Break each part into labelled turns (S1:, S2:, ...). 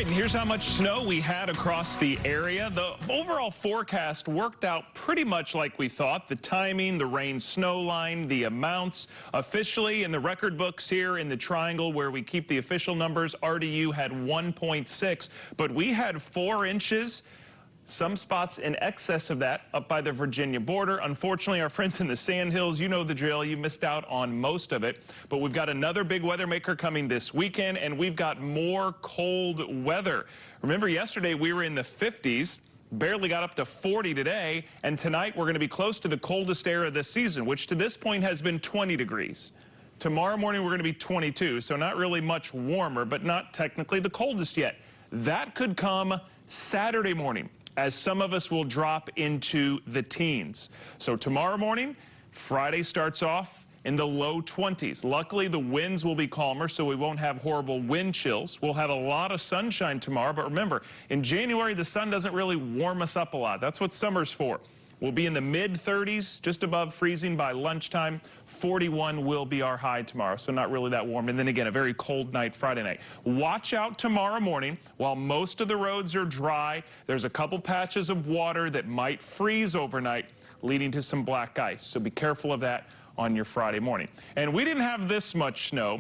S1: right, and here's how much snow we had across the area. The overall forecast worked out pretty much like we thought. The timing, the rain-snow line, the amounts. Officially, in the record books here in the Triangle where we keep the official numbers, RDU had 1.6, but we had 4 inches. Some spots in excess of that up by the Virginia border. Unfortunately, our friends in the Sandhills, you know the drill. You missed out on most of it. But we've got another big weather maker coming this weekend, and we've got more cold weather. Remember, yesterday we were in the 50s. Barely got up to 40 today, and tonight we're going to be close to the coldest era of this season, which to this point has been 20 degrees. Tomorrow morning we're going to be 22, so not really much warmer, but not technically the coldest yet. That could come Saturday morning, as some of us will drop into the teens. So tomorrow morning, Friday starts off in the low 20s. Luckily, the winds will be calmer, so we won't have horrible wind chills. We'll have a lot of sunshine tomorrow, but remember, in January, the sun doesn't really warm us up a lot. That's what summer's for. We'll be in the mid-30s, just above freezing by lunchtime. 41 will be our high tomorrow, so not really that warm. And then again, a very cold night Friday night. Watch out tomorrow morning. While most of the roads are dry, there's a couple patches of water that might freeze overnight, leading to some black ice. So be careful of that on your Friday morning. And we didn't have this much snow.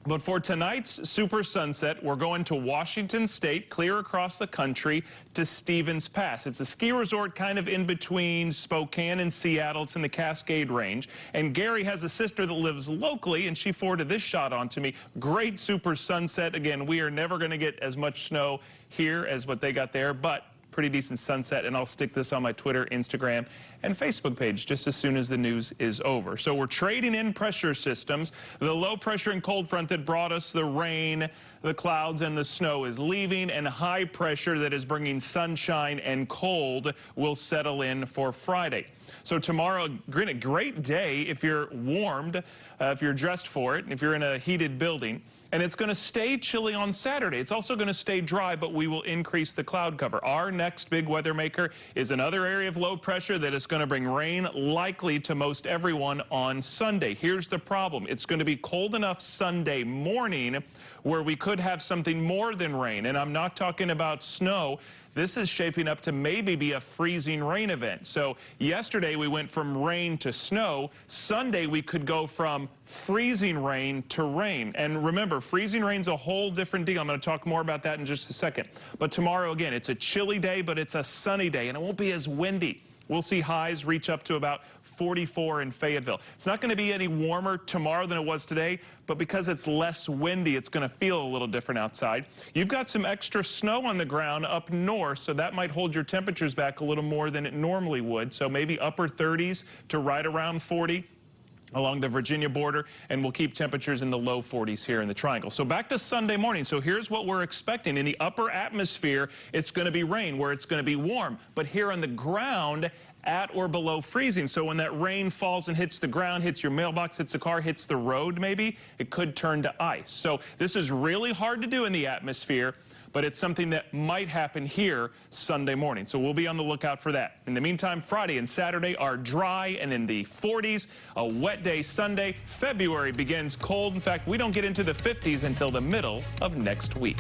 S1: But for tonight's Super Sunset, we're going to Washington State, clear across the country to Stevens Pass. It's a ski resort kind of in between Spokane and Seattle. It's in the Cascade Range. And Gary has a sister that lives locally, and she forwarded this shot on to me. Great Super Sunset. Again, we are never going to get as much snow here as what they got there, but pretty decent sunset, and I'll stick this on my Twitter, Instagram, and Facebook page just as soon as the news is over. So we're trading in pressure systems. The low pressure and cold front that brought us the rain, the clouds, and the snow is leaving, and high pressure that is bringing sunshine and cold will settle in for Friday. So tomorrow, a great day if you're warmed, if you're dressed for it, and if you're in a heated building. And it's going to stay chilly on Saturday. It's also going to stay dry, but we will increase the cloud cover. Our next big weather maker is another area of low pressure that is going to bring rain likely to most everyone on Sunday. Here's the problem. It's going to be cold enough Sunday morning where we could have something more than rain. And I'm not talking about snow. This is shaping up to maybe be a freezing rain event. So yesterday we went from rain to snow. Sunday we could go from freezing rain to rain. And remember, freezing rain's a whole different deal. I'm going to talk more about that in just a second. But tomorrow, again, it's a chilly day, but it's a sunny day, and it won't be as windy. We'll see highs reach up to about 44 in Fayetteville. It's not going to be any warmer tomorrow than it was today, but because it's less windy, it's going to feel a little different outside. You've got some extra snow on the ground up north, so that might hold your temperatures back a little more than it normally would. So maybe upper 30s to right around 40 along the Virginia border, and we'll keep temperatures in the low 40s here in the Triangle. So back to Sunday morning. So here's what we're expecting. In the upper atmosphere, it's going to be rain where it's going to be warm. But here on the ground, at or below freezing. So when that rain falls and hits the ground, hits your mailbox, hits the car, hits the road maybe, it could turn to ice. So this is really hard to do in the atmosphere, but it's something that might happen here Sunday morning. So we'll be on the lookout for that. In the meantime, Friday and Saturday are dry and in the 40s. A wet day Sunday. February begins cold. In fact, we don't get into the 50s until the middle of next week.